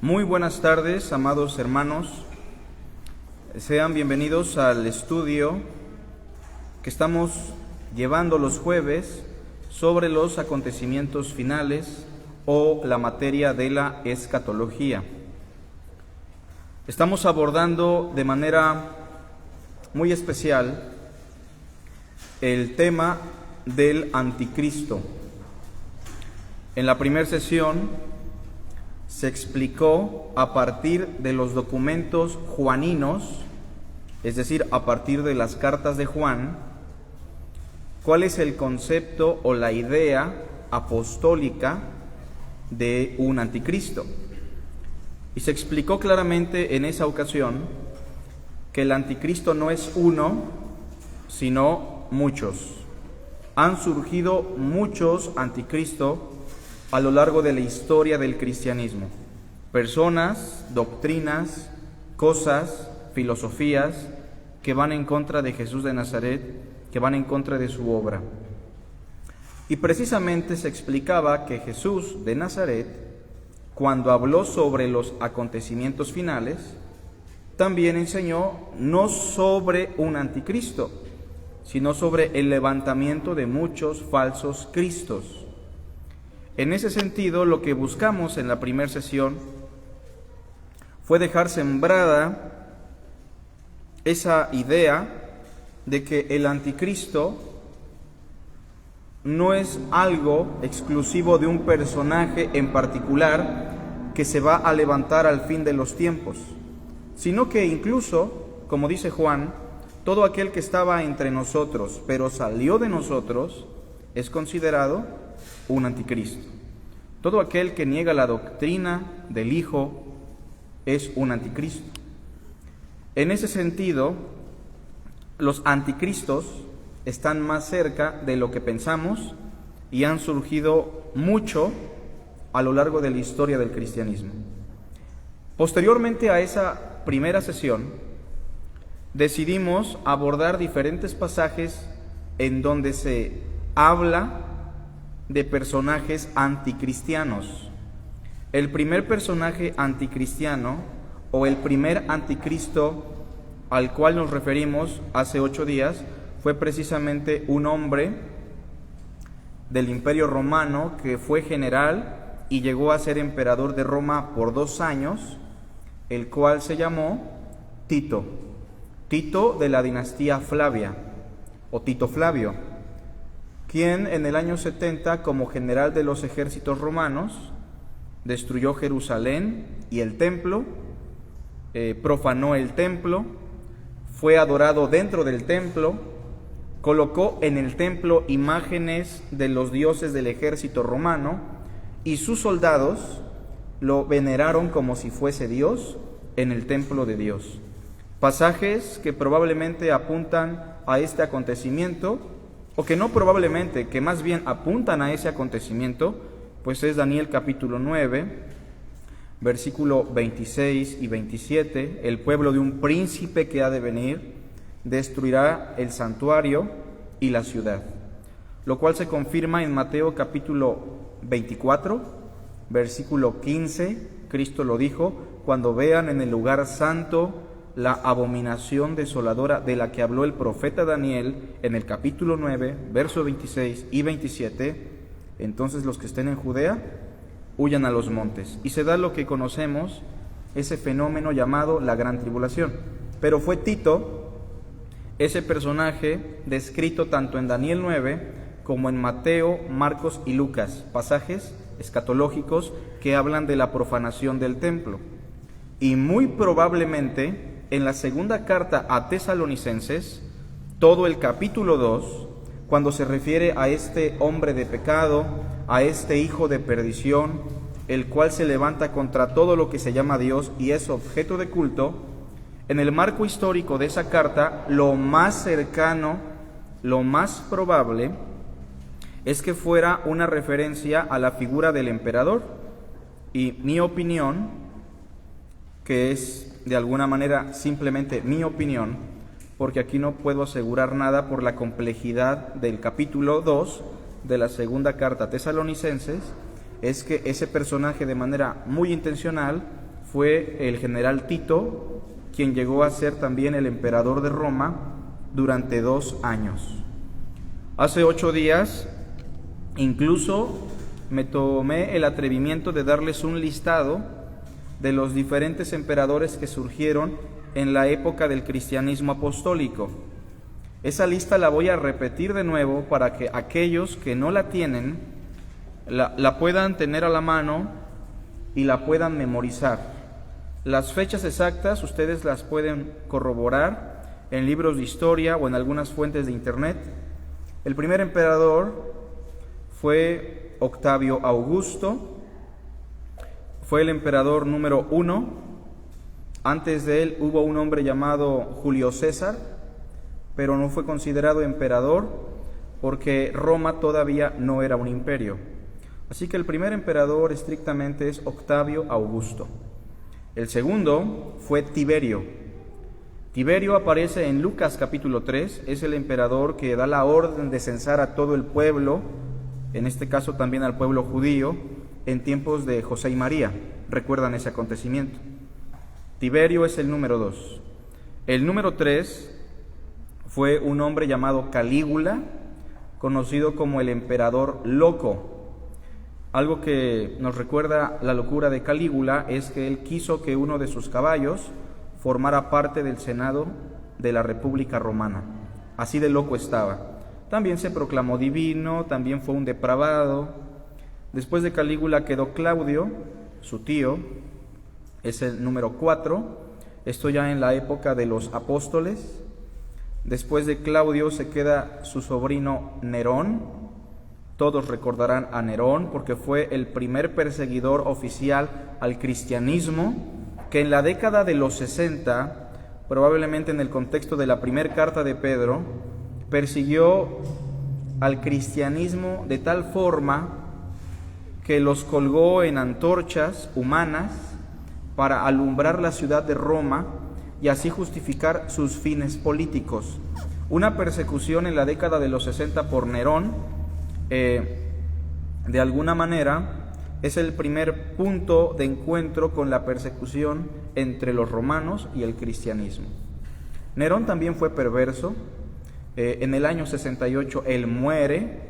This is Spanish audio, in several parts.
Muy buenas tardes, amados hermanos. Sean bienvenidos al estudio que estamos llevando los jueves sobre los acontecimientos finales o la materia de la escatología. Estamos abordando de manera muy especial el tema del anticristo. En la primera sesión se explicó a partir de los documentos juaninos, es decir, a partir de las cartas de Juan, cuál es el concepto o la idea apostólica de un anticristo. Y se explicó claramente en esa ocasión que el anticristo no es uno, sino muchos. Han surgido muchos anticristos a lo largo de la historia del cristianismo. Personas, doctrinas, cosas, filosofías que van en contra de Jesús de Nazaret, que van en contra de su obra. Y precisamente se explicaba que Jesús de Nazaret, cuando habló sobre los acontecimientos finales, también enseñó no sobre un anticristo, sino sobre el levantamiento de muchos falsos cristos. En ese sentido, lo que buscamos en la primera sesión fue dejar sembrada esa idea de que el anticristo no es algo exclusivo de un personaje en particular que se va a levantar al fin de los tiempos, sino que incluso, como dice Juan, todo aquel que estaba entre nosotros, pero salió de nosotros, es considerado un anticristo. Todo aquel que niega la doctrina del Hijo es un anticristo. En ese sentido, los anticristos están más cerca de lo que pensamos y han surgido mucho a lo largo de la historia del cristianismo. Posteriormente a esa primera sesión, decidimos abordar diferentes pasajes en donde se habla de personajes anticristianos. El primer personaje anticristiano o el primer anticristo al cual nos referimos hace 8 días fue precisamente un hombre del Imperio Romano que fue general y llegó a ser emperador de Roma por 2 años, el cual se llamó Tito. Tito de la dinastía Flavia o Tito Flavio, quien en el año 70, como general de los ejércitos romanos, destruyó Jerusalén y el templo, profanó el templo, fue adorado dentro del templo, colocó en el templo imágenes de los dioses del ejército romano y sus soldados lo veneraron como si fuese Dios en el templo de Dios. Pasajes que probablemente apuntan a este acontecimiento, o que no probablemente, que más bien apuntan a ese acontecimiento, pues es Daniel capítulo 9, versículo 26 y 27, el pueblo de un príncipe que ha de venir destruirá el santuario y la ciudad, lo cual se confirma en Mateo capítulo 24, versículo 15, Cristo lo dijo: cuando vean en el lugar santo la abominación desoladora de la que habló el profeta Daniel en el capítulo 9, versos 26 y 27, entonces los que estén en Judea huyan a los montes. Y se da lo que conocemos, ese fenómeno llamado la gran tribulación. Pero fue Tito, ese personaje descrito tanto en Daniel 9 como en Mateo, Marcos y Lucas, pasajes escatológicos que hablan de la profanación del templo. Y muy probablemente en la segunda carta a Tesalonicenses, todo el capítulo 2, cuando se refiere a este hombre de pecado, a este hijo de perdición, el cual se levanta contra todo lo que se llama Dios y es objeto de culto, en el marco histórico de esa carta, lo más cercano, lo más probable, es que fuera una referencia a la figura del emperador. Y mi opinión, que es de alguna manera simplemente mi opinión, porque aquí no puedo asegurar nada por la complejidad del capítulo 2 de la segunda carta a Tesalonicenses, es que ese personaje de manera muy intencional fue el general Tito, quien llegó a ser también el emperador de Roma durante 2 años. Hace 8 días, incluso me tomé el atrevimiento de darles un listado de los diferentes emperadores que surgieron en la época del cristianismo apostólico. Esa lista la voy a repetir de nuevo para que aquellos que no la tienen la puedan tener a la mano y la puedan memorizar. Las fechas exactas ustedes las pueden corroborar en libros de historia o en algunas fuentes de internet. El primer emperador fue Octavio Augusto, fue el emperador número 1. Antes de él hubo un hombre llamado Julio César, pero no fue considerado emperador porque Roma todavía no era un imperio. Así que el primer emperador estrictamente es Octavio Augusto. El segundo fue Tiberio. Tiberio aparece en Lucas capítulo 3, es el emperador que da la orden de censar a todo el pueblo, en este caso también al pueblo judío, en tiempos de José y María. ¿Recuerdan ese acontecimiento? Tiberio es el número 2. El número 3 fue un hombre llamado Calígula, conocido como el emperador loco. Algo que nos recuerda la locura de Calígula es que él quiso que uno de sus caballos formara parte del Senado de la República Romana. Así de loco estaba. También se proclamó divino, también fue un depravado. Después de Calígula quedó Claudio, su tío, es el número 4. Esto ya en la época de los apóstoles. Después de Claudio se queda su sobrino Nerón. Todos recordarán a Nerón porque fue el primer perseguidor oficial al cristianismo, que en la década de los 60, probablemente en el contexto de la primera carta de Pedro, persiguió al cristianismo de tal forma que los colgó en antorchas humanas para alumbrar la ciudad de Roma y así justificar sus fines políticos. Una persecución en la década de los 60 por Nerón, de alguna manera, es el primer punto de encuentro con la persecución entre los romanos y el cristianismo. Nerón también fue perverso. En el año 68 él muere,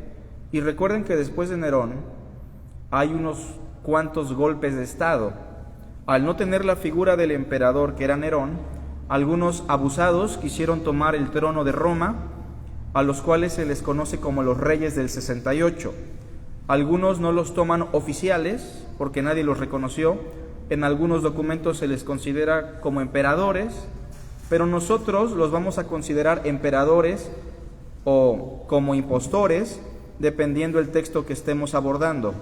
y recuerden que después de Nerón hay unos cuantos golpes de estado. Al no tener la figura del emperador que era Nerón, algunos abusados quisieron tomar el trono de Roma, a los cuales se les conoce como los reyes del 68. Algunos no los toman oficiales porque nadie los reconoció. En algunos documentos se les considera como emperadores, pero nosotros los vamos a considerar emperadores o como impostores, dependiendo el texto que estemos abordando.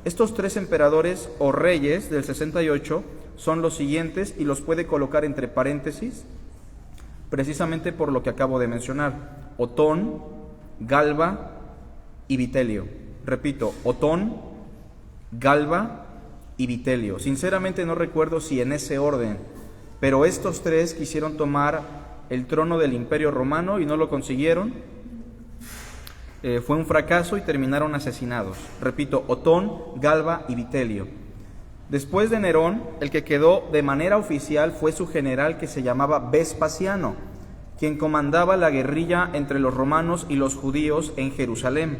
Estos 3 emperadores o reyes del 68 son los siguientes, y los puede colocar entre paréntesis, precisamente por lo que acabo de mencionar: Otón, Galba y Vitelio. Repito, Otón, Galba y Vitelio. Sinceramente no recuerdo si en ese orden, pero estos 3 quisieron tomar el trono del Imperio Romano y no lo consiguieron. Fue un fracaso y terminaron asesinados. Repito, Otón, Galba y Vitelio. Después de Nerón, el que quedó de manera oficial fue su general, que se llamaba Vespasiano, quien comandaba la guerrilla entre los romanos y los judíos en Jerusalén.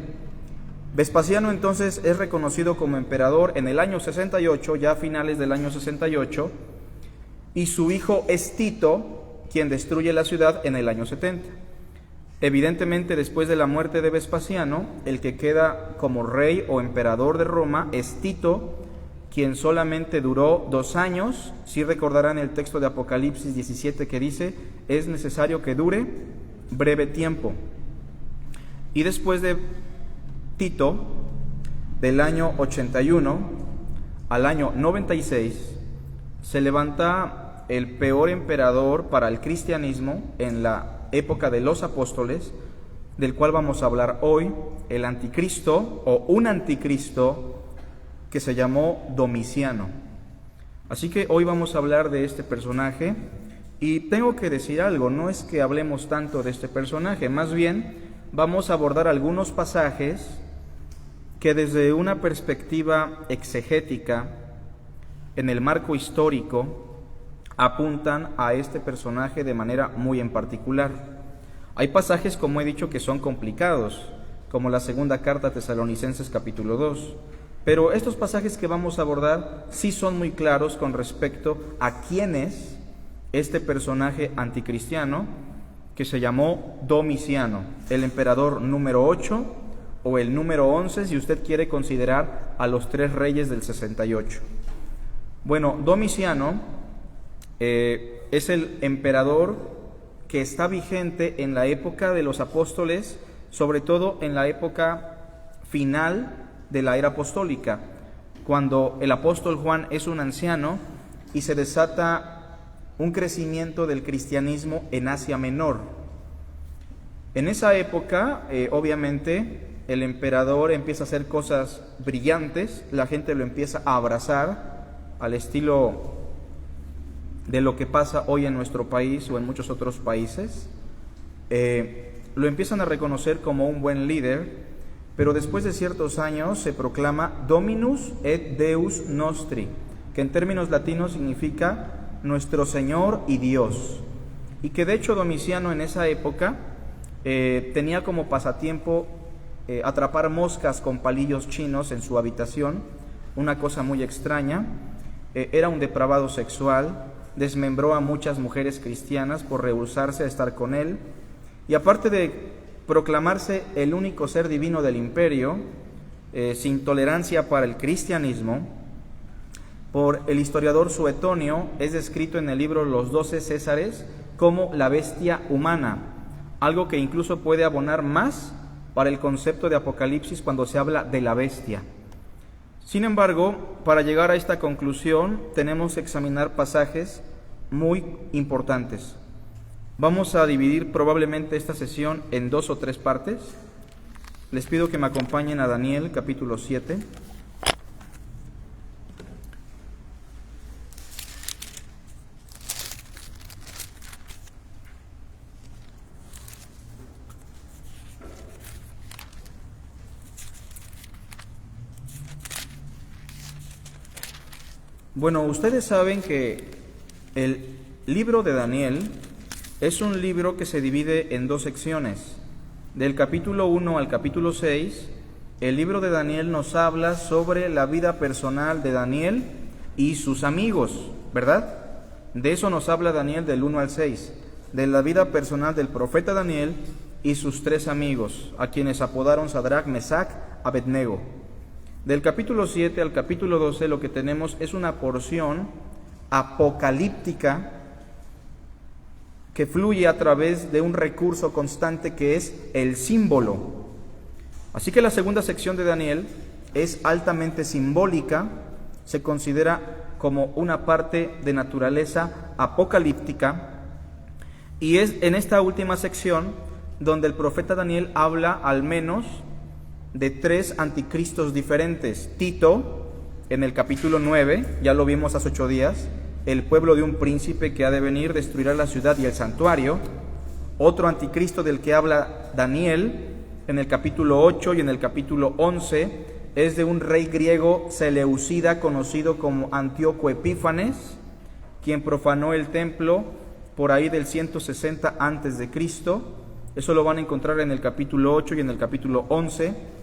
Vespasiano entonces es reconocido como emperador en el año 68, ya a finales del año 68, y su hijo es Tito, quien destruye la ciudad en el año 70. Evidentemente, después de la muerte de Vespasiano, el que queda como rey o emperador de Roma es Tito, quien solamente duró 2 años. Si recordarán el texto de Apocalipsis 17 que dice: es necesario que dure breve tiempo. Y después de Tito, del año 81 al año 96, se levanta el peor emperador para el cristianismo en la época de los apóstoles, del cual vamos a hablar hoy, el anticristo o un anticristo que se llamó Domiciano. Así que hoy vamos a hablar de este personaje, y tengo que decir algo: no es que hablemos tanto de este personaje, más bien vamos a abordar algunos pasajes que desde una perspectiva exegética en el marco histórico apuntan a este personaje de manera muy en particular. Hay pasajes, como he dicho, que son complicados, como la segunda carta a Tesalonicenses capítulo 2, pero estos pasajes que vamos a abordar sí son muy claros con respecto a quién es este personaje anticristiano que se llamó Domiciano, el emperador número 8 o el número 11 si usted quiere considerar a los 3 reyes del 68. Bueno, Domiciano es el emperador que está vigente en la época de los apóstoles, sobre todo en la época final de la era apostólica, cuando el apóstol Juan es un anciano y se desata un crecimiento del cristianismo en Asia Menor. En esa época, obviamente, el emperador empieza a hacer cosas brillantes, la gente lo empieza a abrazar al estilo de lo que pasa hoy en nuestro país o en muchos otros países. Lo empiezan a reconocer como un buen líder, pero después de ciertos años se proclama Dominus et Deus Nostri, que en términos latinos significa nuestro Señor y Dios, y que de hecho Domiciano en esa época tenía como pasatiempo atrapar moscas con palillos chinos en su habitación, una cosa muy extraña. Era un depravado sexual, desmembró a muchas mujeres cristianas por rehusarse a estar con él, y aparte de proclamarse el único ser divino del imperio, sin tolerancia para el cristianismo, por el historiador Suetonio es descrito en el libro Los 12 Césares como la bestia humana, algo que incluso puede abonar más para el concepto de Apocalipsis cuando se habla de la bestia. Sin embargo, para llegar a esta conclusión tenemos que examinar pasajes muy importantes. Vamos a dividir probablemente esta sesión en 2 o 3 partes. Les pido que me acompañen a Daniel capítulo 7. Bueno, ustedes saben que el libro de Daniel es un libro que se divide en 2 secciones. Del capítulo 1 al capítulo 6, el libro de Daniel nos habla sobre la vida personal de Daniel y sus amigos, ¿verdad? De eso nos habla Daniel del 1 al 6, de la vida personal del profeta Daniel y sus 3 amigos, a quienes apodaron Sadrach, Mesach, Abednego. Del capítulo 7 al capítulo 12 lo que tenemos es una porción apocalíptica que fluye a través de un recurso constante que es el símbolo. Así que la segunda sección de Daniel es altamente simbólica, se considera como una parte de naturaleza apocalíptica, y es en esta última sección donde el profeta Daniel habla al menos de 3 anticristos diferentes. Tito, en el capítulo 9, ya lo vimos hace 8 días, el pueblo de un príncipe que ha de venir, destruirá la ciudad y el santuario. Otro anticristo del que habla Daniel, en el capítulo 8 y en el capítulo 11, es de un rey griego seleucida conocido como Antíoco Epífanes, quien profanó el templo por ahí del 160 antes de Cristo. Eso lo van a encontrar en el capítulo 8 y en el capítulo 11.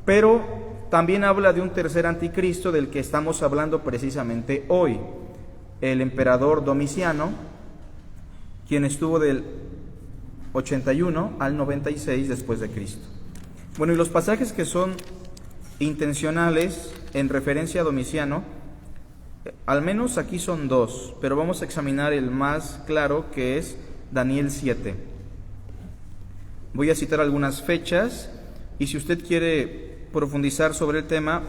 Pero también habla de un tercer anticristo del que estamos hablando precisamente hoy, el emperador Domiciano, quien estuvo del 81 al 96 después de Cristo. Bueno, y los pasajes que son intencionales en referencia a Domiciano, al menos aquí son 2, pero vamos a examinar el más claro, que es Daniel 7. Voy a citar algunas fechas, y si usted quiere profundizar sobre el tema,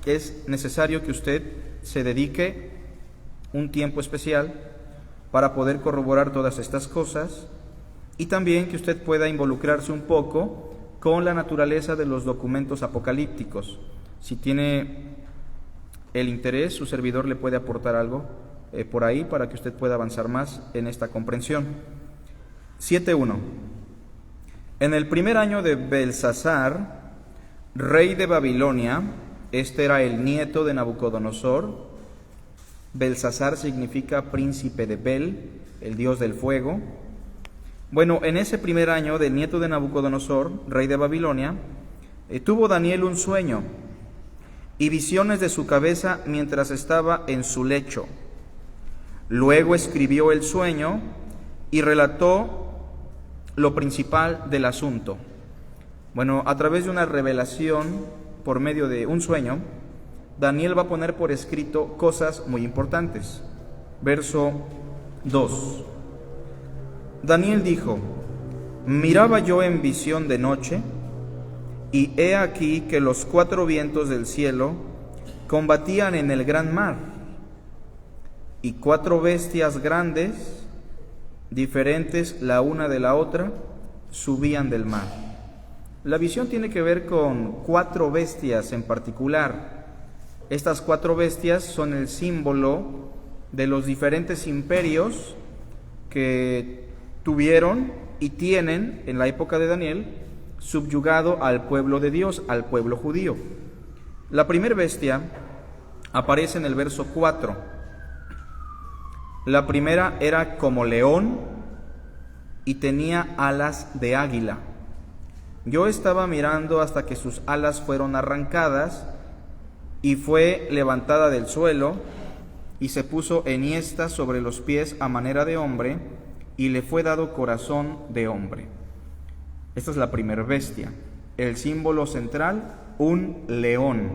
es necesario que usted se dedique un tiempo especial para poder corroborar todas estas cosas, y también que usted pueda involucrarse un poco con la naturaleza de los documentos apocalípticos. Si tiene el interés, su servidor le puede aportar algo por ahí para que usted pueda avanzar más en esta comprensión. 7.1. En el primer año de Belsasar, rey de Babilonia, este era el nieto de Nabucodonosor, Belsasar significa príncipe de Bel, el dios del fuego. Bueno, en ese primer año del nieto de Nabucodonosor, rey de Babilonia, tuvo Daniel un sueño y visiones de su cabeza mientras estaba en su lecho. Luego escribió el sueño y relató lo principal del asunto. Bueno, a través de una revelación por medio de un sueño, Daniel va a poner por escrito cosas muy importantes. Verso 2. Daniel dijo: miraba yo en visión de noche, y he aquí que los 4 vientos del cielo combatían en el gran mar, y 4 bestias grandes, diferentes la una de la otra, subían del mar. La visión tiene que ver con 4 bestias en particular. Estas 4 bestias son el símbolo de los diferentes imperios que tuvieron y tienen en la época de Daniel subyugado al pueblo de Dios, al pueblo judío. La primera bestia aparece en el verso 4. La primera era como león y tenía alas de águila. Yo estaba mirando hasta que sus alas fueron arrancadas y fue levantada del suelo y se puso enhiesta sobre los pies a manera de hombre, y le fue dado corazón de hombre. Esta es la primera bestia. El símbolo central, un león.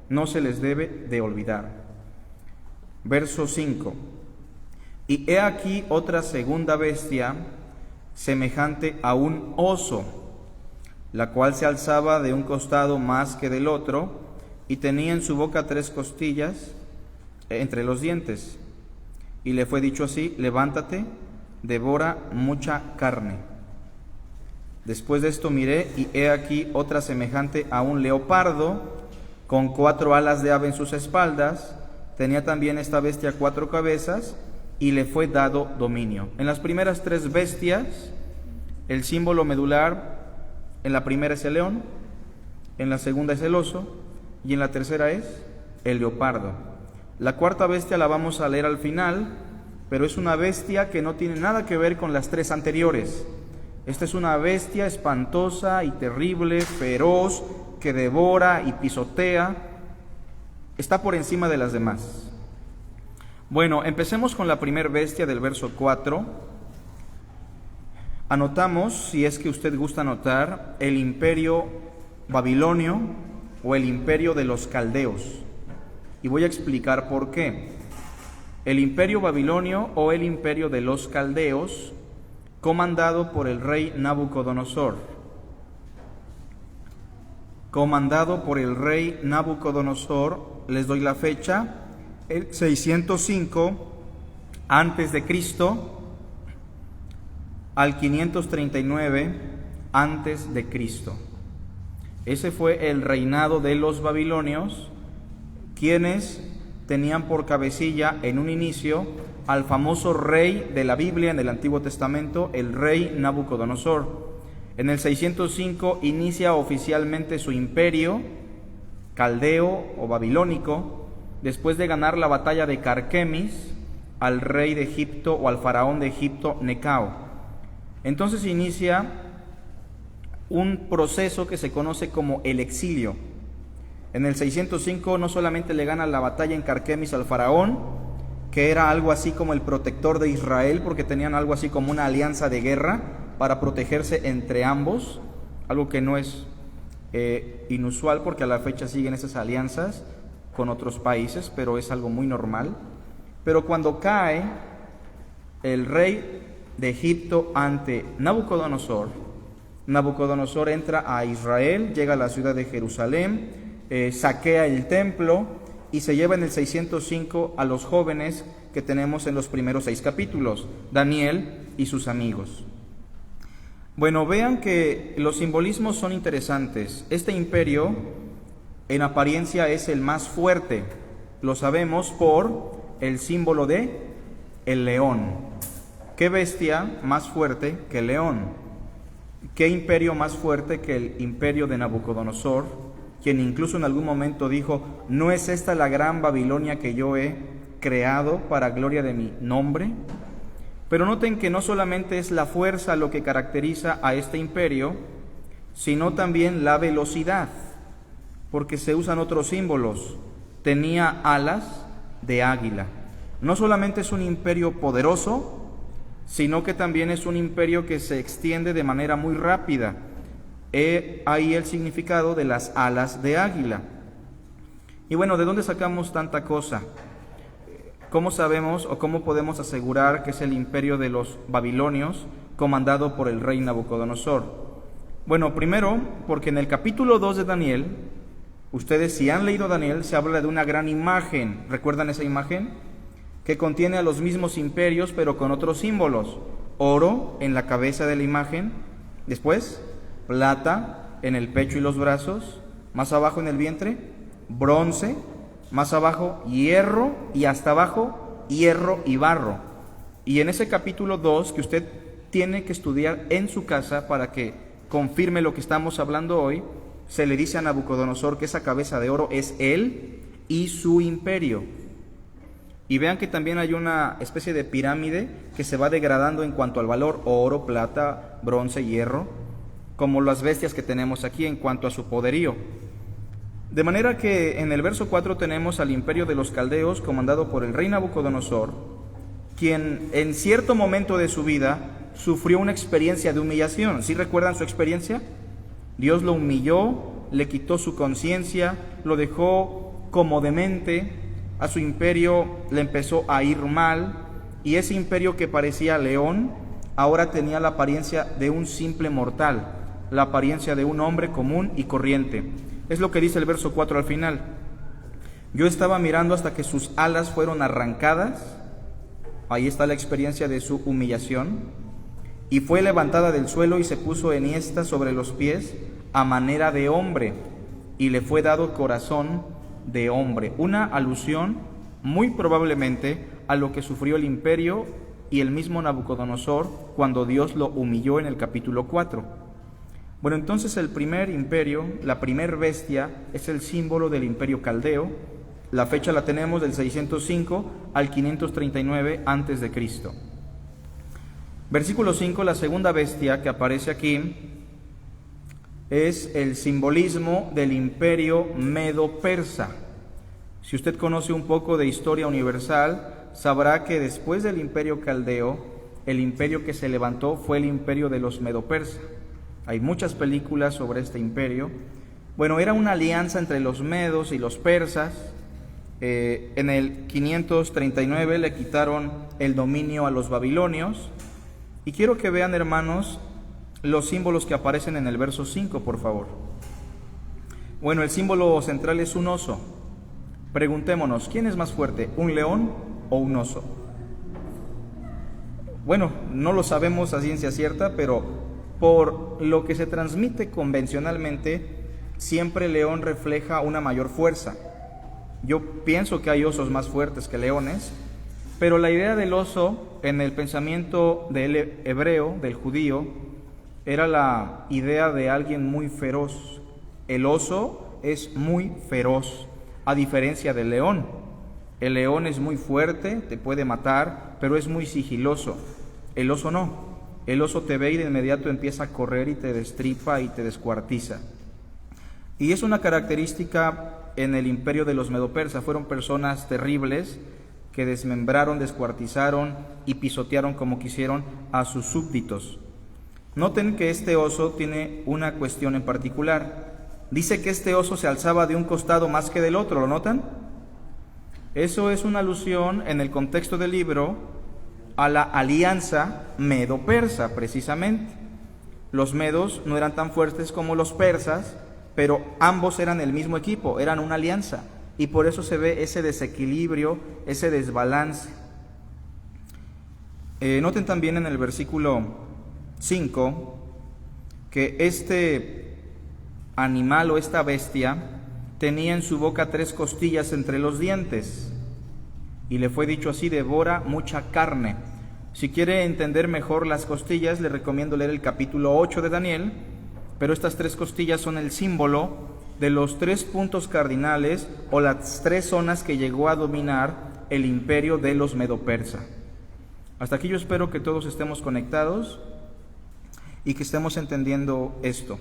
No se les debe de olvidar. Verso 5. Y he aquí otra segunda bestia, semejante a un oso, la cual se alzaba de un costado más que del otro, y tenía en su boca 3 costillas entre los dientes. Y le fue dicho así: levántate, devora mucha carne. Después de esto miré, y he aquí otra semejante a un leopardo, con 4 alas de ave en sus espaldas. Tenía también esta bestia 4 cabezas, y le fue dado dominio. En las primeras 3 bestias, el símbolo medular, en la primera es el león, en la segunda es el oso, y en la tercera es el leopardo. La cuarta bestia la vamos a leer al final, pero es una bestia que no tiene nada que ver con las 3 anteriores. Esta es una bestia espantosa y terrible, feroz, que devora y pisotea. Está por encima de las demás. Bueno, empecemos con la primera bestia del verso 4. Anotamos, si es que usted gusta anotar, el imperio babilonio o el imperio de los caldeos. Y voy a explicar por qué. El imperio babilonio o el imperio de los caldeos, comandado por el rey Nabucodonosor. Comandado por el rey Nabucodonosor, les doy la fecha, el 605 antes de Cristo al 539 antes de Cristo. Ese fue el reinado de los babilonios, quienes tenían por cabecilla en un inicio al famoso rey de la Biblia en el Antiguo Testamento, el rey Nabucodonosor. En el 605 inicia oficialmente su imperio caldeo o babilónico, después de ganar la batalla de Carquemis al rey de Egipto o al faraón de Egipto, Necao. Entonces inicia un proceso que se conoce como el exilio. En el 605 no solamente le gana la batalla en Carquemis al faraón, que era algo así como el protector de Israel, porque tenían algo así como una alianza de guerra para protegerse entre ambos, algo que no es inusual, porque a la fecha siguen esas alianzas con otros países, pero es algo muy normal. Pero cuando cae el rey de Egipto ante Nabucodonosor, Nabucodonosor entra a Israel, llega a la ciudad de Jerusalén, saquea el templo y se lleva en el 605 a los jóvenes que tenemos en los primeros 6 capítulos, Daniel y sus amigos. Bueno, vean que los simbolismos son interesantes. Este imperio en apariencia es el más fuerte, lo sabemos por el símbolo de el león. ¿Qué bestia más fuerte que el león? ¿Qué imperio más fuerte que el imperio de Nabucodonosor, quien incluso en algún momento dijo: ¿no es esta la gran Babilonia que yo he creado para gloria de mi nombre. Pero noten que no solamente es la fuerza lo que caracteriza a este imperio, sino también la velocidad, porque se usan otros símbolos. Tenía alas de águila. No solamente es un imperio poderoso, sino que también es un imperio que se extiende de manera muy rápida. Ahí el significado de las alas de águila. Y bueno, ¿de dónde sacamos tanta cosa? ¿Cómo sabemos o cómo podemos asegurar que es el imperio de los babilonios comandado por el rey Nabucodonosor? Bueno, primero, porque en el capítulo 2 de Daniel, ustedes si han leído Daniel, se habla de una gran imagen. ¿Recuerdan esa imagen? Que contiene a los mismos imperios, pero con otros símbolos. Oro en la cabeza de la imagen, después plata en el pecho y los brazos, más abajo en el vientre, bronce, más abajo hierro y hasta abajo hierro y barro. Y en ese capítulo 2 que usted tiene que estudiar en su casa para que confirme lo que estamos hablando hoy, se le dice a Nabucodonosor que esa cabeza de oro es él y su imperio. Y vean que también hay una especie de pirámide que se va degradando en cuanto al valor: oro, plata, bronce, hierro, como las bestias que tenemos aquí en cuanto a su poderío. De manera que en el verso 4 tenemos al imperio de los caldeos comandado por el rey Nabucodonosor, quien en cierto momento de su vida sufrió una experiencia de humillación. ¿Sí recuerdan su experiencia? Dios lo humilló, le quitó su conciencia, lo dejó como demente, a su imperio le empezó a ir mal, y ese imperio que parecía león, ahora tenía la apariencia de un simple mortal, la apariencia de un hombre común y corriente. Es lo que dice el verso 4 al final. Yo estaba mirando hasta que sus alas fueron arrancadas, ahí está la experiencia de su humillación, y fue levantada del suelo y se puso enhiesta sobre los pies a manera de hombre, y le fue dado corazón de hombre. Una alusión muy probablemente a lo que sufrió el imperio y el mismo Nabucodonosor cuando Dios lo humilló en el capítulo 4. Bueno, entonces el primer imperio, la primer bestia, es el símbolo del imperio caldeo. La fecha la tenemos del 605 al 539 antes de Cristo. Versículo 5, la segunda bestia que aparece aquí es el simbolismo del imperio medo-persa. Si usted conoce un poco de historia universal, sabrá que después del imperio caldeo, el imperio que se levantó fue el imperio de los medo-persa. Hay muchas películas sobre este imperio. Bueno, era una alianza entre los medos y los persas. En el 539 le quitaron el dominio a los babilonios. Y quiero que vean, hermanos, los símbolos que aparecen en el verso 5, por favor. Bueno, el símbolo central es un oso. Preguntémonos, ¿quién es más fuerte, un león o un oso? Bueno, no lo sabemos a ciencia cierta, pero por lo que se transmite convencionalmente, siempre el león refleja una mayor fuerza. Yo pienso que hay osos más fuertes que leones, pero la idea del oso en el pensamiento del hebreo, del judío, era la idea de alguien muy feroz. El oso es muy feroz, a diferencia del león. El león es muy fuerte, te puede matar, pero es muy sigiloso. El oso no. El oso te ve y de inmediato empieza a correr y te destripa y te descuartiza. Y es una característica en el imperio de los medo-persas. Fueron personas terribles que desmembraron, descuartizaron y pisotearon como quisieron a sus súbditos. Noten que este oso tiene una cuestión en particular. Dice que este oso se alzaba de un costado más que del otro, ¿lo notan? Eso es una alusión en el contexto del libro a la alianza medo-persa, precisamente. Los medos no eran tan fuertes como los persas, pero ambos eran el mismo equipo, eran una alianza, y por eso se ve ese desequilibrio, ese desbalance. Noten también en el versículo 5 que este animal o esta bestia tenía en su boca 3 costillas entre los dientes, y le fue dicho así: devora mucha carne. Si quiere entender mejor las costillas, le recomiendo leer el capítulo 8 de Daniel, pero estas 3 costillas son el símbolo de los 3 puntos cardinales o las 3 zonas que llegó a dominar el imperio de los Medo-Persa. Hasta aquí yo espero que todos estemos conectados y que estemos entendiendo esto.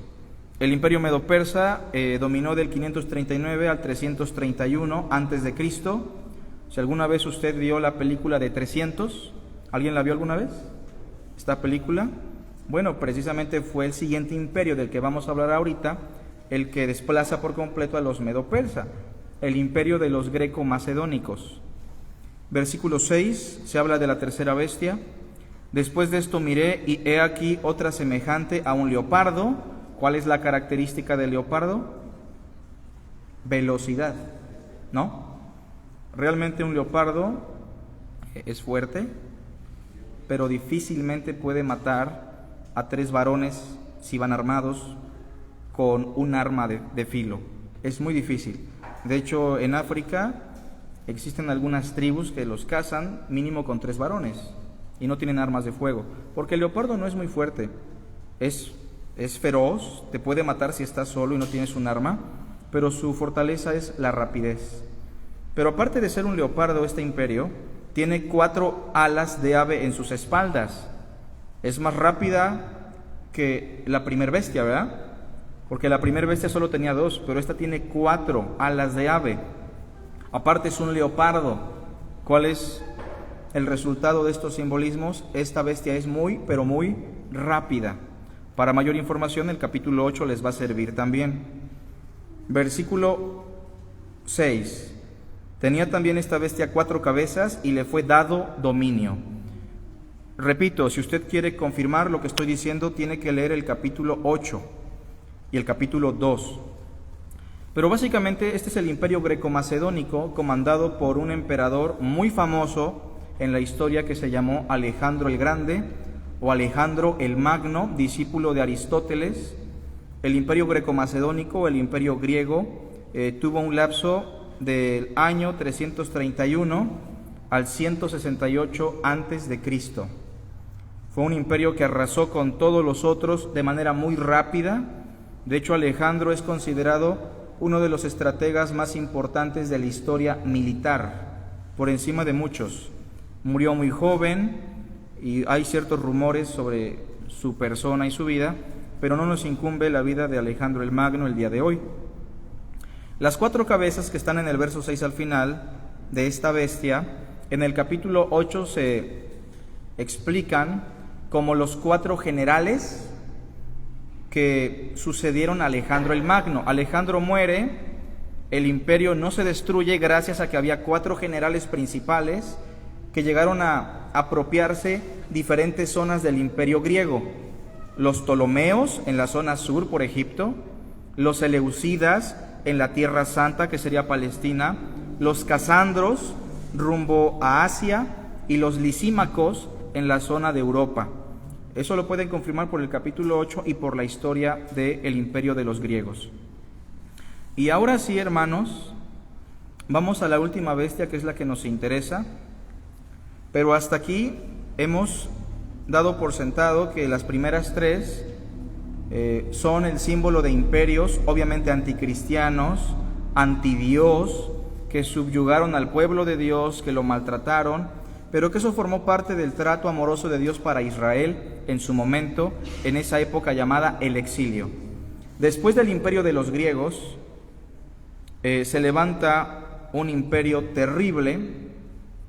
El imperio Medo-Persa dominó del 539 al 331 antes de Cristo. Si alguna vez usted vio la película de 300, ¿alguien la vio alguna vez? Esta película, bueno, precisamente fue el siguiente imperio del que vamos a hablar ahorita, el que desplaza por completo a los Medo-Persa, el imperio de los greco-macedónicos. Versículo 6, se habla de la tercera bestia. Después de esto miré y he aquí otra semejante a un leopardo. ¿Cuál es la característica del leopardo? Velocidad, ¿no? Realmente un leopardo es fuerte, pero difícilmente puede matar a 3 varones si van armados con un arma de filo. Es muy difícil. De hecho, en África existen algunas tribus que los cazan mínimo con 3 varones y no tienen armas de fuego, porque el leopardo no es muy fuerte, es feroz, te puede matar si estás solo y no tienes un arma, pero su fortaleza es la rapidez. Pero aparte de ser un leopardo, este imperio tiene 4 alas de ave en sus espaldas. Es más rápida que la primer bestia, ¿verdad? Porque la primer bestia solo tenía 2, pero esta tiene 4 alas de ave. Aparte es un leopardo. ¿Cuál es el resultado de estos simbolismos? Esta bestia es muy, pero muy rápida. Para mayor información, el capítulo 8 les va a servir también. Versículo 6. Tenía también esta bestia 4 cabezas y le fue dado dominio. Repito, si usted quiere confirmar lo que estoy diciendo, tiene que leer el capítulo 8 y el capítulo 2. Pero básicamente este es el imperio greco-macedónico comandado por un emperador muy famoso en la historia que se llamó Alejandro el Grande o Alejandro el Magno, discípulo de Aristóteles. El imperio greco-macedónico o el imperio griego tuvo un lapso del año 331 al 168 antes de Cristo. Fue un imperio que arrasó con todos los otros de manera muy rápida. De hecho, Alejandro es considerado uno de los estrategas más importantes de la historia militar, por encima de muchos. Murió muy joven y hay ciertos rumores sobre su persona y su vida, pero no nos incumbe la vida de Alejandro el Magno el día de hoy. Las 4 cabezas que están en el verso 6 al final de esta bestia, en el capítulo 8 se explican como los 4 generales que sucedieron a Alejandro el Magno. Alejandro muere, el imperio no se destruye gracias a que había 4 generales principales que llegaron a apropiarse diferentes zonas del imperio griego. Los Ptolomeos en la zona sur por Egipto, los Seleucidas en la Tierra Santa, que sería Palestina, los Casandros rumbo a Asia y los Lisímacos en la zona de Europa. Eso lo pueden confirmar por el capítulo 8 y por la historia del imperio de los griegos. Y ahora sí, hermanos, vamos a la última bestia, que es la que nos interesa, pero hasta aquí hemos dado por sentado que las primeras 3 son el símbolo de imperios, obviamente anticristianos, antidios, que subyugaron al pueblo de Dios, que lo maltrataron, pero que eso formó parte del trato amoroso de Dios para Israel en su momento, en esa época llamada el exilio. Después del imperio de los griegos, se levanta un imperio terrible,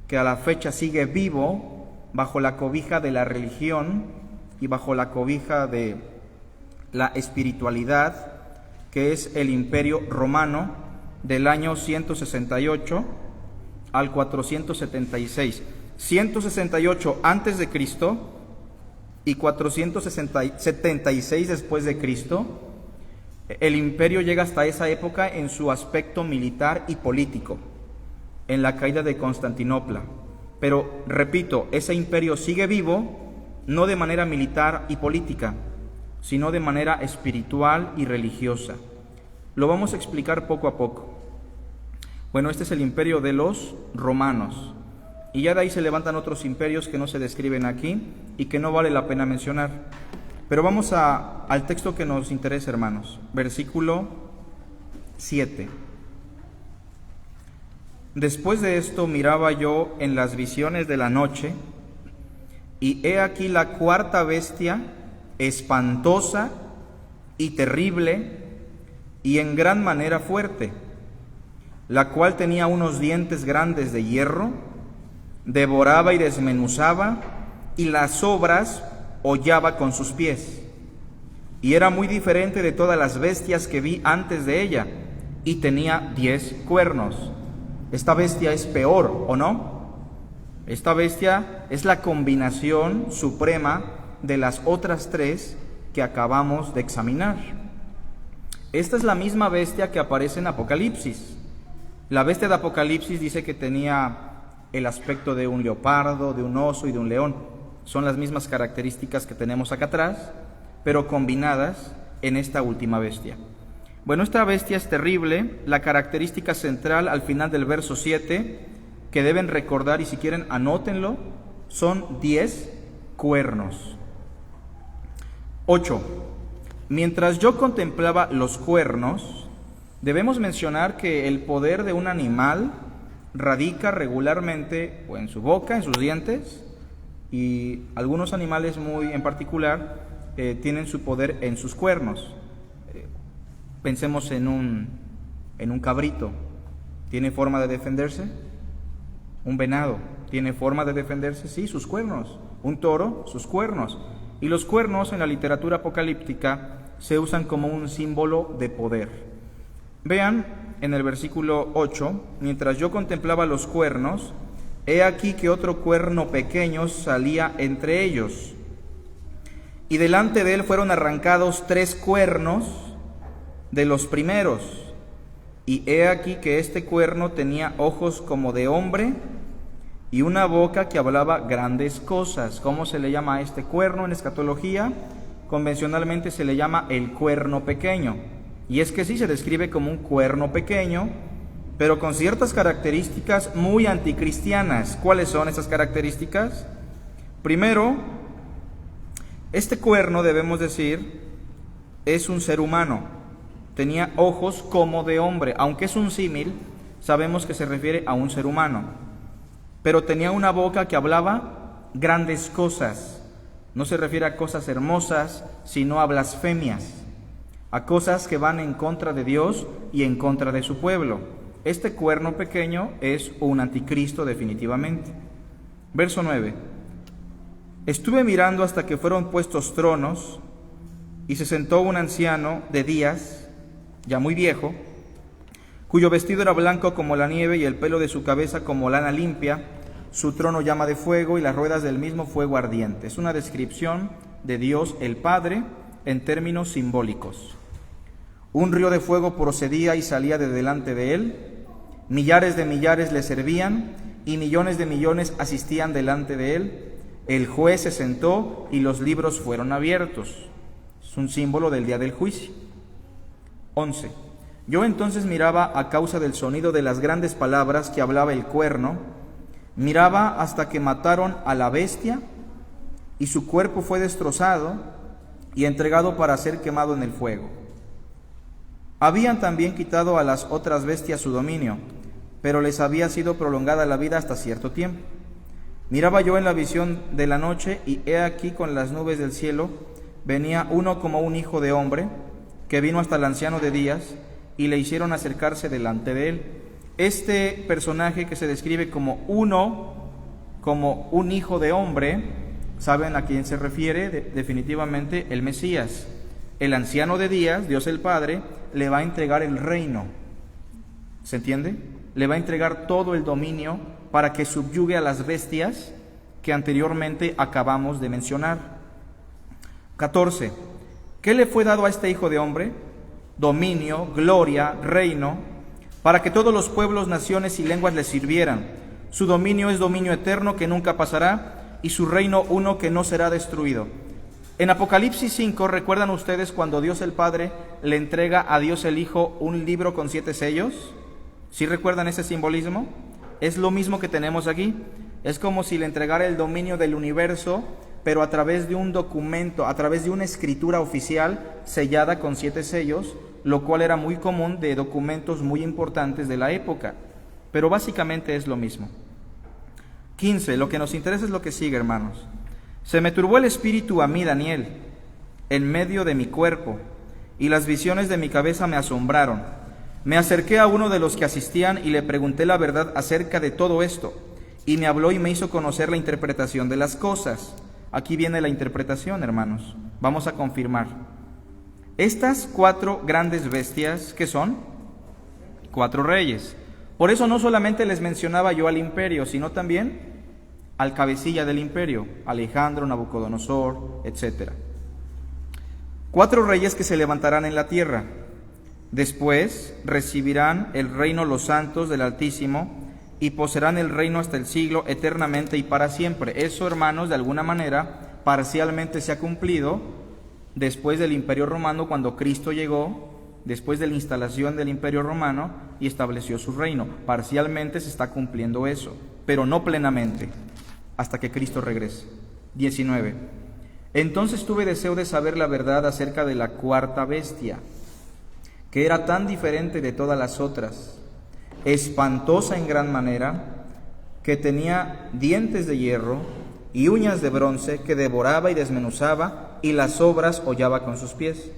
que a la fecha sigue vivo, bajo la cobija de la religión y bajo la cobija de la espiritualidad, que es el imperio romano del año 168 al 476. 168 antes de Cristo y 476 después de Cristo. El imperio llega hasta esa época en su aspecto militar y político, en la caída de Constantinopla. Pero, repito, ese imperio sigue vivo, no de manera militar y política, sino de manera espiritual y religiosa. Lo vamos a explicar poco a poco. Bueno, este es el imperio de los romanos. Y ya de ahí se levantan otros imperios que no se describen aquí y que no vale la pena mencionar. Pero vamos al texto que nos interesa, hermanos. Versículo 7. Después de esto miraba yo en las visiones de la noche, y he aquí la cuarta bestia, espantosa y terrible, y en gran manera fuerte, la cual tenía unos dientes grandes de hierro, devoraba y desmenuzaba, y las obras hollaba con sus pies. Y era muy diferente de todas las bestias que vi antes de ella, y tenía 10 cuernos. Esta bestia es peor, ¿o no? Esta bestia es la combinación suprema de las otras 3 que acabamos de examinar. Esta es la misma bestia que aparece en Apocalipsis. La bestia de Apocalipsis dice que tenía el aspecto de un leopardo, de un oso y de un león. Son las mismas características que tenemos acá atrás, pero combinadas en esta última bestia. Bueno, esta bestia es terrible. La característica central al final del verso 7, que deben recordar y si quieren anótenlo, son 10 cuernos. 8. Mientras yo contemplaba los cuernos, debemos mencionar que el poder de un animal radica regularmente o en su boca, en sus dientes, y algunos animales muy en particular tienen su poder en sus cuernos. Pensemos en un cabrito. ¿Tiene forma de defenderse? Un venado. ¿Tiene forma de defenderse? Sí, sus cuernos. Un toro, sus cuernos. Y los cuernos en la literatura apocalíptica se usan como un símbolo de poder. Vean en el versículo 8, mientras yo contemplaba los cuernos, he aquí que otro cuerno pequeño salía entre ellos. Y delante de él fueron arrancados 3 cuernos de los primeros, y he aquí que este cuerno tenía ojos como de hombre y una boca que hablaba grandes cosas. ¿Cómo se le llama a este cuerno en escatología? Convencionalmente se le llama el cuerno pequeño, y es que sí se describe como un cuerno pequeño, pero con ciertas características muy anticristianas. ¿Cuáles son esas características? Primero, este cuerno, debemos decir, es un ser humano. Tenía ojos como de hombre, aunque es un símil, sabemos que se refiere a un ser humano. Pero tenía una boca que hablaba grandes cosas. No se refiere a cosas hermosas, sino a blasfemias, a cosas que van en contra de Dios y en contra de su pueblo. Este cuerno pequeño es un anticristo definitivamente. Verso 9. Estuve mirando hasta que fueron puestos tronos, y se sentó un anciano de días, ya muy viejo, cuyo vestido era blanco como la nieve y el pelo de su cabeza como lana limpia, su trono llama de fuego y las ruedas del mismo fuego ardiente. Es una descripción de Dios el Padre en términos simbólicos. Un río de fuego procedía y salía de delante de él, millares de millares le servían y millones de millones asistían delante de él. El juez se sentó y los libros fueron abiertos. Es un símbolo del día del juicio. 11. Yo entonces miraba a causa del sonido de las grandes palabras que hablaba el cuerno, miraba hasta que mataron a la bestia y su cuerpo fue destrozado y entregado para ser quemado en el fuego. Habían también quitado a las otras bestias su dominio, pero les había sido prolongada la vida hasta cierto tiempo. Miraba yo en la visión de la noche y he aquí con las nubes del cielo venía uno como un hijo de hombre, que vino hasta el anciano de días y le hicieron acercarse delante de él. Este personaje que se describe como un hijo de hombre, ¿saben a quién se refiere? Definitivamente el Mesías. El anciano de días, Dios el Padre, le va a entregar el reino. ¿Se entiende? Le va a entregar todo el dominio para que subyugue a las bestias que anteriormente acabamos de mencionar. 14. ¿Qué le fue dado a este hijo de hombre? Dominio, gloria, reino, para que todos los pueblos, naciones y lenguas le sirvieran. Su dominio es dominio eterno que nunca pasará, y su reino uno que no será destruido. En Apocalipsis 5, ¿recuerdan ustedes cuando Dios el Padre le entrega a Dios el Hijo un libro con 7 sellos? ¿Sí recuerdan ese simbolismo? Es lo mismo que tenemos aquí. Es como si le entregara el dominio del universo, pero a través de un documento, a través de una escritura oficial sellada con 7 sellos, lo cual era muy común de documentos muy importantes de la época. pero básicamente es lo mismo. 15. Lo que nos interesa es lo que sigue, hermanos. Se me turbó el espíritu a mí, Daniel, en medio de mi cuerpo, y las visiones de mi cabeza me asombraron. Me acerqué a uno de los que asistían y le pregunté la verdad acerca de todo esto, y me habló y me hizo conocer la interpretación de las cosas. Aquí viene la interpretación, hermanos. Vamos a confirmar. Estas 4 grandes bestias, ¿qué son? 4 reyes. Por eso no solamente les mencionaba yo al imperio, sino también al cabecilla del imperio, Alejandro, Nabucodonosor, etc. 4 reyes que se levantarán en la tierra. Después recibirán el reino los santos del Altísimo y poseerán el reino hasta el siglo, eternamente y para siempre. Eso, hermanos, de alguna manera, parcialmente se ha cumplido después del Imperio Romano, cuando Cristo llegó, después de la instalación del Imperio Romano y estableció su reino. Parcialmente se está cumpliendo eso, pero no plenamente, hasta que Cristo regrese. 19. Entonces tuve deseo de saber la verdad acerca de la 4ª bestia, que era tan diferente de todas las otras, espantosa en gran manera, que tenía dientes de hierro y uñas de bronce, que devoraba y desmenuzaba, y las obras hollaba con sus pies.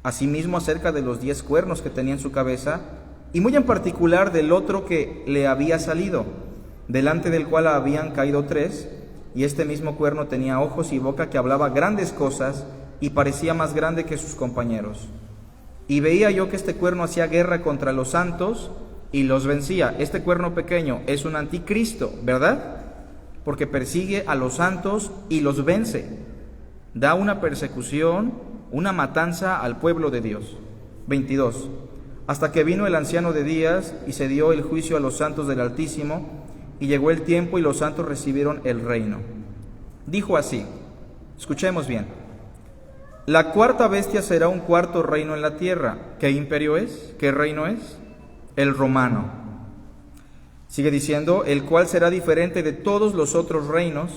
Asimismo acerca de los 10 cuernos que tenía en su cabeza, y muy en particular del otro que le había salido, delante del cual habían caído 3, y este mismo cuerno tenía ojos y boca, que hablaba grandes cosas, y parecía más grande que sus compañeros. Y veía yo que este cuerno hacía guerra contra los santos, y los vencía. Este cuerno pequeño es un anticristo, ¿verdad? Porque persigue a los santos y los vence. Da una persecución, una matanza al pueblo de Dios. 22. Hasta que vino el anciano de días y se dio el juicio a los santos del Altísimo, y llegó el tiempo y los santos recibieron el reino. Dijo así, escuchemos bien: la 4ª bestia será un 4º reino en la tierra. ¿Qué imperio es? ¿Qué reino es? El romano. Sigue diciendo, el cual será diferente de todos los otros reinos,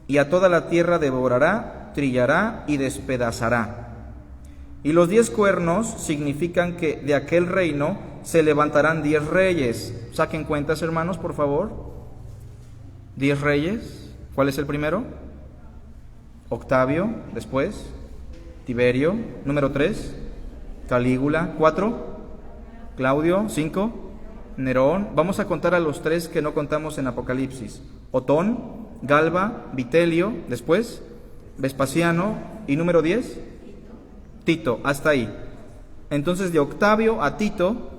y a toda la tierra devorará, trillará y despedazará. Y los 10 cuernos significan que de aquel reino se levantarán 10 reyes. Saquen cuentas, hermanos, por favor. 10 reyes. ¿Cuál es el primero? Octavio. Después Tiberio. Número 3 Calígula. 4 Claudio. 5 Nerón. Vamos a contar a los 3 que no contamos en Apocalipsis: Otón, Galba, Vitelio, después Vespasiano, y número 10 Tito. Hasta ahí. Entonces, de Octavio a Tito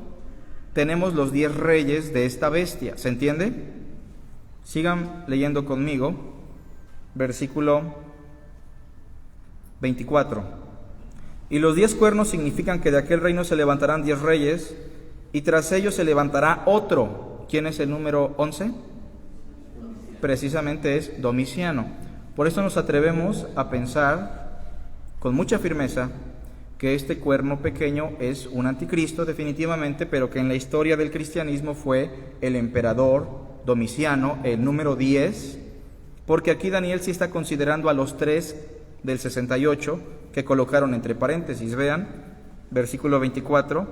tenemos los 10 reyes de esta bestia. ¿Se entiende? Sigan leyendo conmigo. Versículo 24. Y los 10 cuernos significan que de aquel reino se levantarán 10 reyes, y tras ellos se levantará otro. ¿Quién es el número 11? Precisamente es Domiciano. Por eso nos atrevemos a pensar con mucha firmeza que este cuerno pequeño es un anticristo definitivamente, pero que en la historia del cristianismo fue el emperador Domiciano, el número 10, porque aquí Daniel sí está considerando a los 3 del 68 que colocaron entre paréntesis. Vean, versículo 24,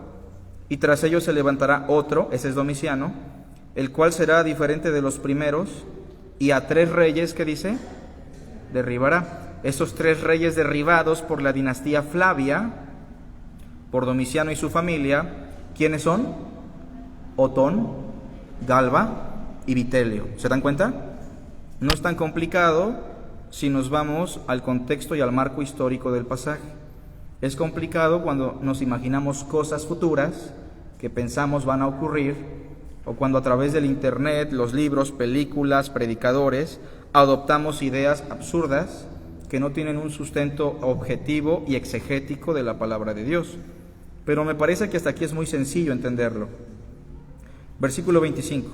y tras ellos se levantará otro, ese es Domiciano, el cual será diferente de los primeros, y a 3 reyes, ¿qué dice? Derribará. Esos 3 reyes derribados por la dinastía Flavia, por Domiciano y su familia, ¿quiénes son? Otón, Galba y Vitelio. ¿Se dan cuenta? No es tan complicado si nos vamos al contexto y al marco histórico del pasaje. Es complicado cuando nos imaginamos cosas futuras que pensamos van a ocurrir, o cuando a través del internet, los libros, películas, predicadores, adoptamos ideas absurdas que no tienen un sustento objetivo y exegético de la palabra de Dios. Pero me parece que hasta aquí es muy sencillo entenderlo. Versículo 25.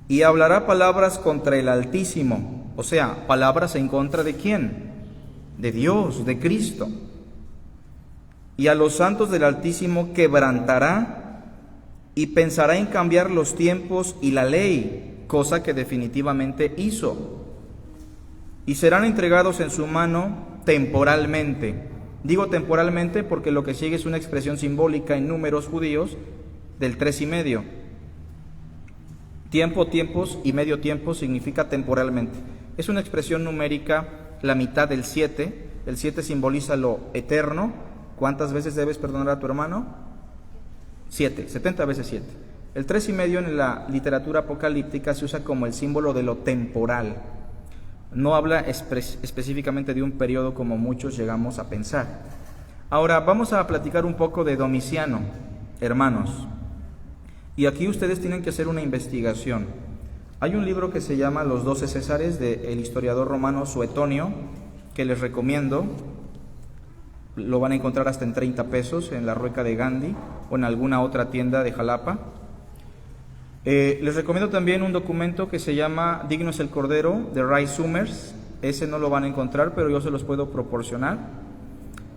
Y hablará palabras contra el Altísimo, o sea, palabras en contra ¿de quién? De Dios, de Cristo. Y a los santos del Altísimo quebrantará, y pensará en cambiar los tiempos y la ley, cosa que definitivamente hizo. Y serán entregados en su mano temporalmente. Digo temporalmente porque lo que sigue es una expresión simbólica en números judíos del 3,5. Tiempo, tiempos y medio tiempo significa temporalmente. Es una expresión numérica, la mitad del 7. El 7 simboliza lo eterno. ¿Cuántas veces debes perdonar a tu hermano? 7, 70 veces 7. El 3,5 en la literatura apocalíptica se usa como el símbolo de lo temporal. No habla específicamente de un periodo como muchos llegamos a pensar. Ahora vamos a platicar un poco de Domiciano, hermanos. Y aquí ustedes tienen que hacer una investigación. Hay un libro que se llama Los 12 Césares del historiador romano Suetonio, que les recomiendo. Lo van a encontrar hasta en 30 pesos en la Rueca de Gandhi o en alguna otra tienda de Jalapa. Les recomiendo también un documento que se llama Digno es el Cordero, de Ray Summers. Ese no lo van a encontrar, pero yo se los puedo proporcionar.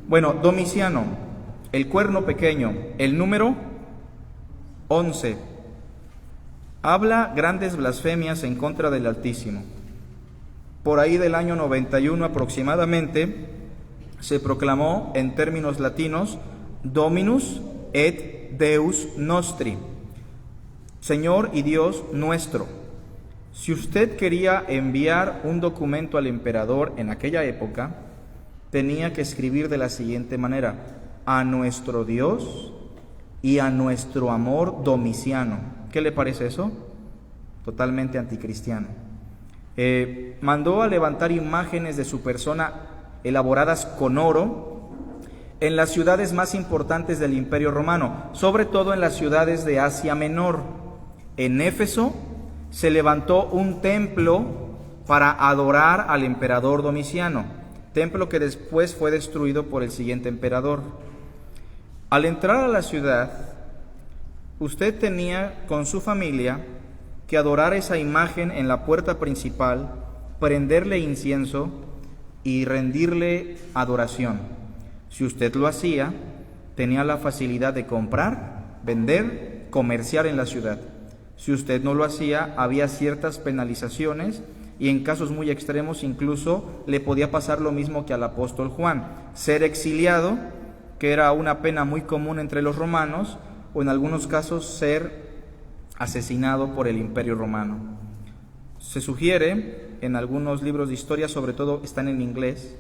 Bueno, Domiciano, el cuerno pequeño, el número 11. Habla grandes blasfemias en contra del Altísimo. Por ahí del año 91 aproximadamente, se proclamó en términos latinos Dominus et Deus Nostri, Señor y Dios nuestro. Si usted quería enviar un documento al emperador en aquella época, tenía que escribir de la siguiente manera: a nuestro Dios y a nuestro amor Domiciano. ¿Qué le parece eso? Totalmente anticristiano. Mandó a levantar imágenes de su persona elaboradas con oro en las ciudades más importantes del Imperio Romano, sobre todo en las ciudades de Asia Menor. En Éfeso se levantó un templo para adorar al emperador Domiciano, templo que después fue destruido por el siguiente emperador. Al entrar a la ciudad, usted tenía con su familia que adorar esa imagen en la puerta principal, prenderle incienso y rendirle adoración. Si usted lo hacía, tenía la facilidad de comprar, vender, comerciar en la ciudad. Si usted no lo hacía, había ciertas penalizaciones y en casos muy extremos incluso le podía pasar lo mismo que al apóstol Juan: ser exiliado, que era una pena muy común entre los romanos, o en algunos casos ser asesinado por el Imperio Romano. Se sugiere en algunos libros de historia, sobre todo están en inglés,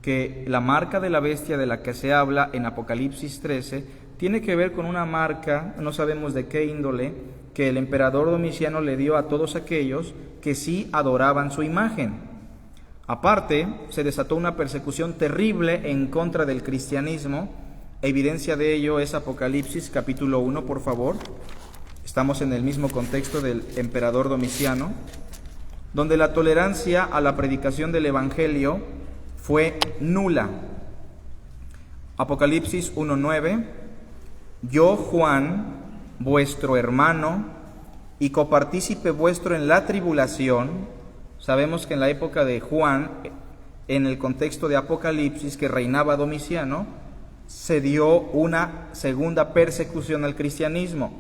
que la marca de la bestia de la que se habla en Apocalipsis 13 tiene que ver con una marca, no sabemos de qué índole, que el emperador Domiciano le dio a todos aquellos que sí adoraban su imagen. Aparte, se desató una persecución terrible en contra del cristianismo. Evidencia de ello es Apocalipsis capítulo 1, por favor. Estamos en el mismo contexto del emperador Domiciano, donde la tolerancia a la predicación del Evangelio fue nula. Apocalipsis 1:9: yo, Juan, vuestro hermano y copartícipe vuestro en la tribulación. Sabemos que en la época de Juan, en el contexto de Apocalipsis, que reinaba Domiciano, se dio una segunda persecución al cristianismo.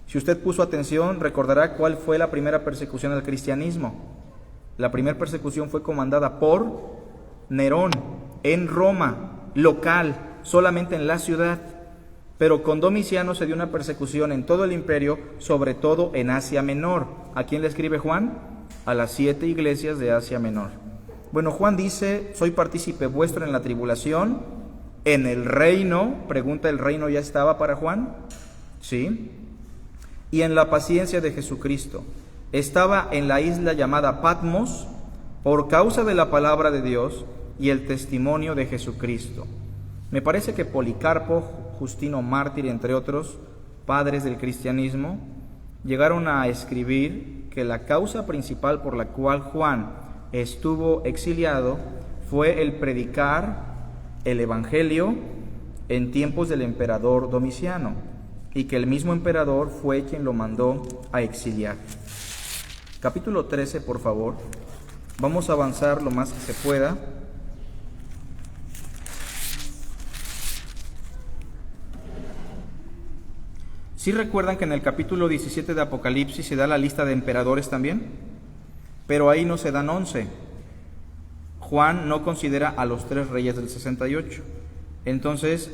Si usted puso atención, recordará cuál fue la primera persecución al cristianismo. La primera persecución fue comandada por Nerón, en Roma, local, solamente en la ciudad. Pero con Domiciano se dio una persecución en todo el imperio, sobre todo en Asia Menor. ¿A quién le escribe Juan? A las 7 iglesias de Asia Menor. Bueno, Juan dice: soy partícipe vuestro en la tribulación, en el reino. Pregunta, ¿el reino ya estaba para Juan? Sí. Y en la paciencia de Jesucristo. Estaba en la isla llamada Patmos por causa de la palabra de Dios y el testimonio de Jesucristo. Me parece que Policarpo, Justino Mártir, entre otros padres del cristianismo, llegaron a escribir que la causa principal por la cual Juan estuvo exiliado fue el predicar el Evangelio en tiempos del emperador Domiciano, y que el mismo emperador fue quien lo mandó a exiliar. Capítulo 13, por favor. Vamos a avanzar lo más que se pueda. ¿Sí recuerdan que en el capítulo 17 de Apocalipsis se da la lista de emperadores también? Pero ahí no se dan 11. Juan no considera a los 3 reyes del 68. Entonces,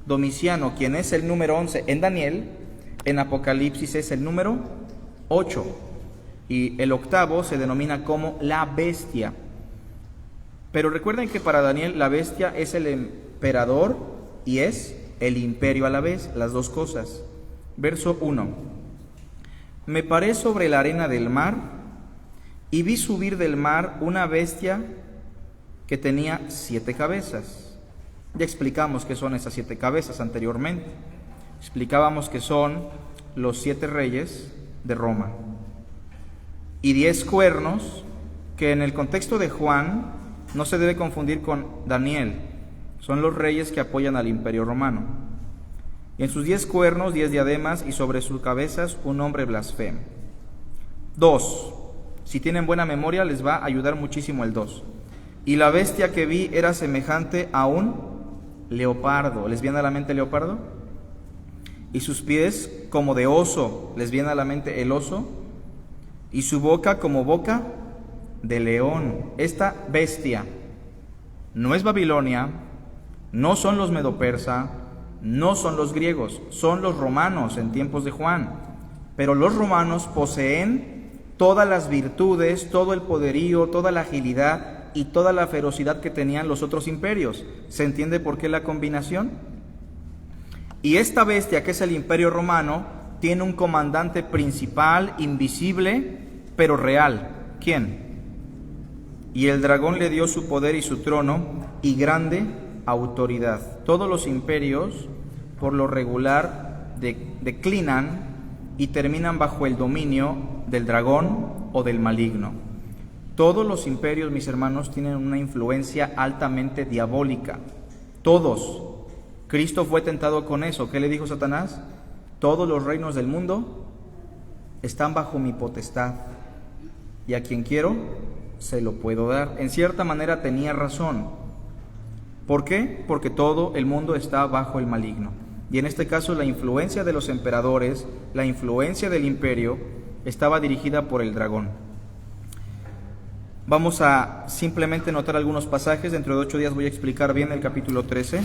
Domiciano, quien es el número 11 en Daniel, en Apocalipsis es el número 8. Y el octavo se denomina como la bestia. Pero recuerden que para Daniel la bestia es el emperador y es el imperio a la vez, las dos cosas. Verso 1. Me paré sobre la arena del mar y vi subir del mar una bestia que tenía 7 cabezas. Ya explicamos qué son esas 7 cabezas anteriormente. Explicábamos que son los 7 reyes de Roma. Y 10 cuernos, que en el contexto de Juan no se debe confundir con Daniel. Son los reyes que apoyan al imperio romano. Y en sus 10 cuernos, 10 diademas, y sobre sus cabezas un nombre blasfemo. 2. Si tienen buena memoria, les va a ayudar muchísimo el 2. Y la bestia que vi era semejante a un leopardo. ¿Les viene a la mente leopardo? Y sus pies como de oso. ¿Les viene a la mente el oso? Y su boca como boca de león. Esta bestia no es Babilonia, no son los medo-persa, no son los griegos, son los romanos en tiempos de Juan. Pero los romanos poseen todas las virtudes, todo el poderío, toda la agilidad y toda la ferocidad que tenían los otros imperios. ¿Se entiende por qué la combinación? Y esta bestia, que es el imperio romano, tiene un comandante principal, invisible, pero real. ¿Quién? Y el dragón le dio su poder y su trono y grande autoridad. Todos los imperios, por lo regular, declinan y terminan bajo el dominio del dragón o del maligno. Todos los imperios, mis hermanos, tienen una influencia altamente diabólica. Todos. Cristo fue tentado con eso. ¿Qué le dijo Satanás? Todos los reinos del mundo están bajo mi potestad, y a quien quiero se lo puedo dar. En cierta manera tenía razón. ¿Por qué? Porque todo el mundo está bajo el maligno. Y en este caso la influencia de los emperadores, la influencia del imperio, estaba dirigida por el dragón. Vamos a simplemente notar algunos pasajes. Dentro de 8 días voy a explicar bien el capítulo 13.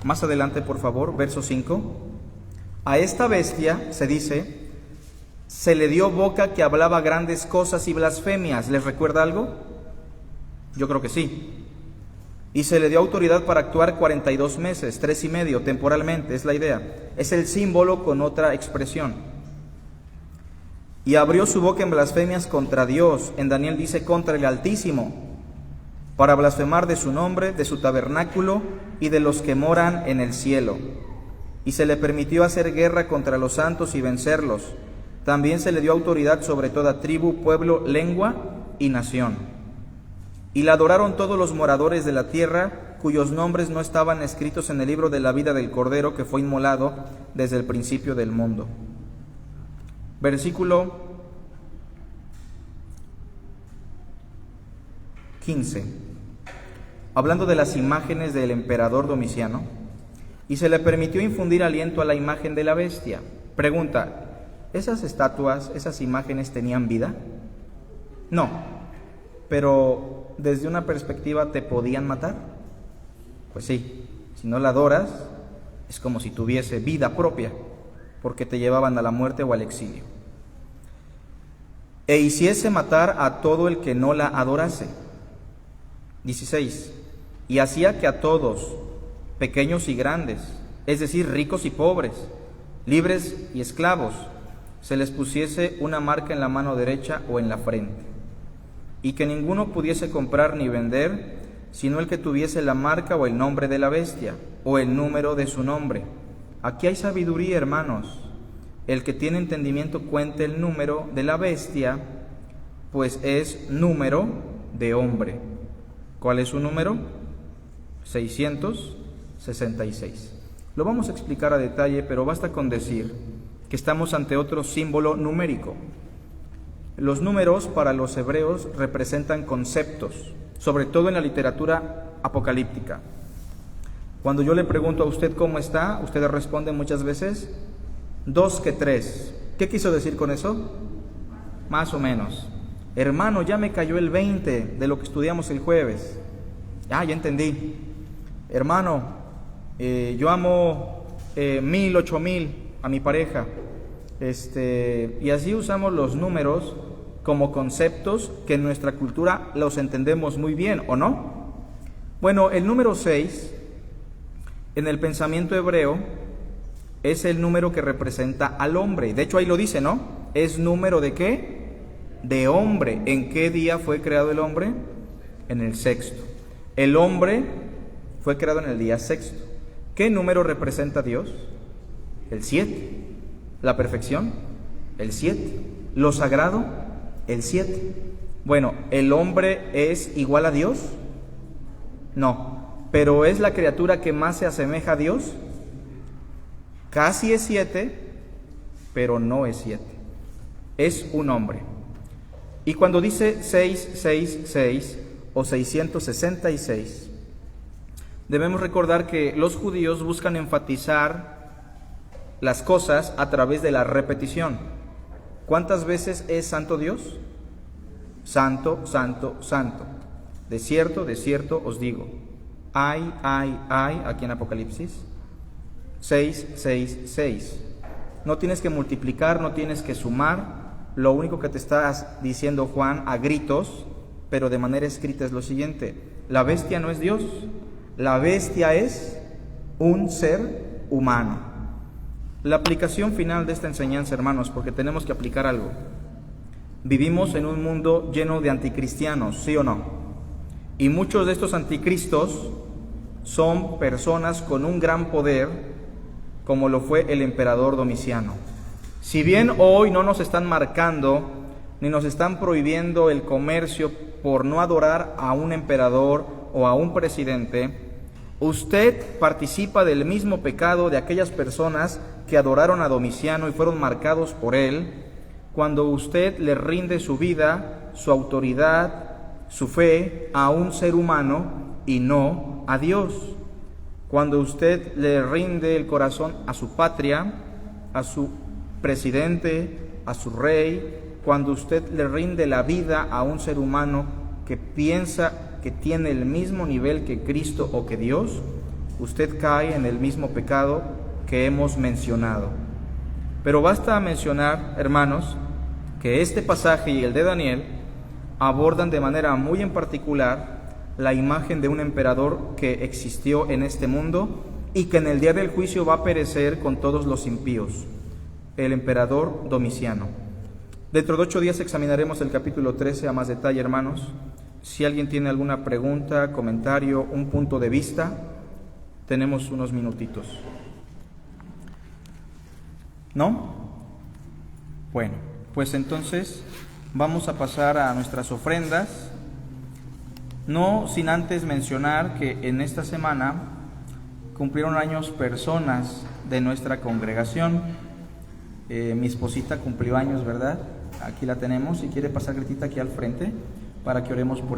Más adelante, por favor, verso 5. A esta bestia, se dice, se le dio boca que hablaba grandes cosas y blasfemias. ¿Les recuerda algo? Yo creo que sí. Y se le dio autoridad para actuar 42 meses, 3 y medio, temporalmente, es la idea. Es el símbolo con otra expresión. Y abrió su boca en blasfemias contra Dios. En Daniel dice contra el Altísimo, para blasfemar de su nombre, de su tabernáculo y de los que moran en el cielo. Y se le permitió hacer guerra contra los santos y vencerlos. También se le dio autoridad sobre toda tribu, pueblo, lengua y nación. Y la adoraron todos los moradores de la tierra, cuyos nombres no estaban escritos en el libro de la vida del Cordero que fue inmolado desde el principio del mundo. Versículo 15. Hablando de las imágenes del emperador Domiciano, y se le permitió infundir aliento a la imagen de la bestia. Pregunta, ¿esas estatuas, esas imágenes tenían vida? No, pero desde una perspectiva, ¿te podían matar? Pues sí, si no la adoras, es como si tuviese vida propia, porque te llevaban a la muerte o al exilio. E hiciese matar a todo el que no la adorase. 16. Y hacía que a todos, pequeños y grandes, es decir, ricos y pobres, libres y esclavos, se les pusiese una marca en la mano derecha o en la frente, y que ninguno pudiese comprar ni vender, sino el que tuviese la marca o el nombre de la bestia, o el número de su nombre. Aquí hay sabiduría, hermanos. El que tiene entendimiento cuente el número de la bestia, pues es número de hombre. ¿Cuál es su número? 666. Lo vamos a explicar a detalle, pero basta con decir que estamos ante otro símbolo numérico. Los números para los hebreos representan conceptos, sobre todo en la literatura apocalíptica. Cuando yo le pregunto a usted cómo está, usted responde muchas veces 2 que 3. ¿Qué quiso decir con eso? Más o menos. Hermano, ya me cayó el 20 de lo que estudiamos el jueves. Ya entendí. Hermano, yo amo 1000, 8000 a mi pareja. Y así usamos los números como conceptos que en nuestra cultura los entendemos muy bien, ¿o no? Bueno, el número 6, en el pensamiento hebreo, es el número que representa al hombre. De hecho, ahí lo dice, ¿no? ¿Es número de qué? De hombre. ¿En qué día fue creado el hombre? En el sexto. El hombre fue creado en el día sexto. ¿Qué número representa a Dios? El 7. ¿La perfección? El 7. ¿Lo sagrado? El 7. Bueno, ¿el hombre es igual a Dios? No. ¿Pero es la criatura que más se asemeja a Dios? Casi es 7, pero no es 7. Es un hombre. Y cuando dice 666 o 666, debemos recordar que los judíos buscan enfatizar las cosas a través de la repetición. ¿Cuántas veces es santo Dios? Santo, santo, santo. De cierto os digo. Hay, aquí en Apocalipsis. 666. No tienes que multiplicar, no tienes que sumar. Lo único que te está diciendo Juan a gritos, pero de manera escrita, es lo siguiente: la bestia no es Dios, la bestia es un ser humano. La aplicación final de esta enseñanza, hermanos, porque tenemos que aplicar algo. Vivimos en un mundo lleno de anticristianos, ¿sí o no? Y muchos de estos anticristos son personas con un gran poder, como lo fue el emperador Domiciano. Si bien hoy no nos están marcando ni nos están prohibiendo el comercio por no adorar a un emperador o a un presidente, usted participa del mismo pecado de aquellas personas que adoraron a Domiciano y fueron marcados por él, cuando usted le rinde su vida, su autoridad, su fe a un ser humano y no a Dios. Cuando usted le rinde el corazón a su patria, a su presidente, a su rey, cuando usted le rinde la vida a un ser humano que piensa que tiene el mismo nivel que Cristo o que Dios, usted cae en el mismo pecado que hemos mencionado. Pero basta mencionar, hermanos, que este pasaje y el de Daniel abordan de manera muy en particular la imagen de un emperador que existió en este mundo y que en el día del juicio va a perecer con todos los impíos, el emperador Domiciano. Dentro de 8 días examinaremos el capítulo 13 a más detalle, hermanos. Si alguien tiene alguna pregunta, comentario, un punto de vista, tenemos unos minutitos. ¿No? Bueno, pues entonces vamos a pasar a nuestras ofrendas, no sin antes mencionar que en esta semana cumplieron años personas de nuestra congregación. Mi esposita cumplió años, ¿verdad? Aquí la tenemos. Si quiere pasar, Gretita, aquí al frente para que oremos por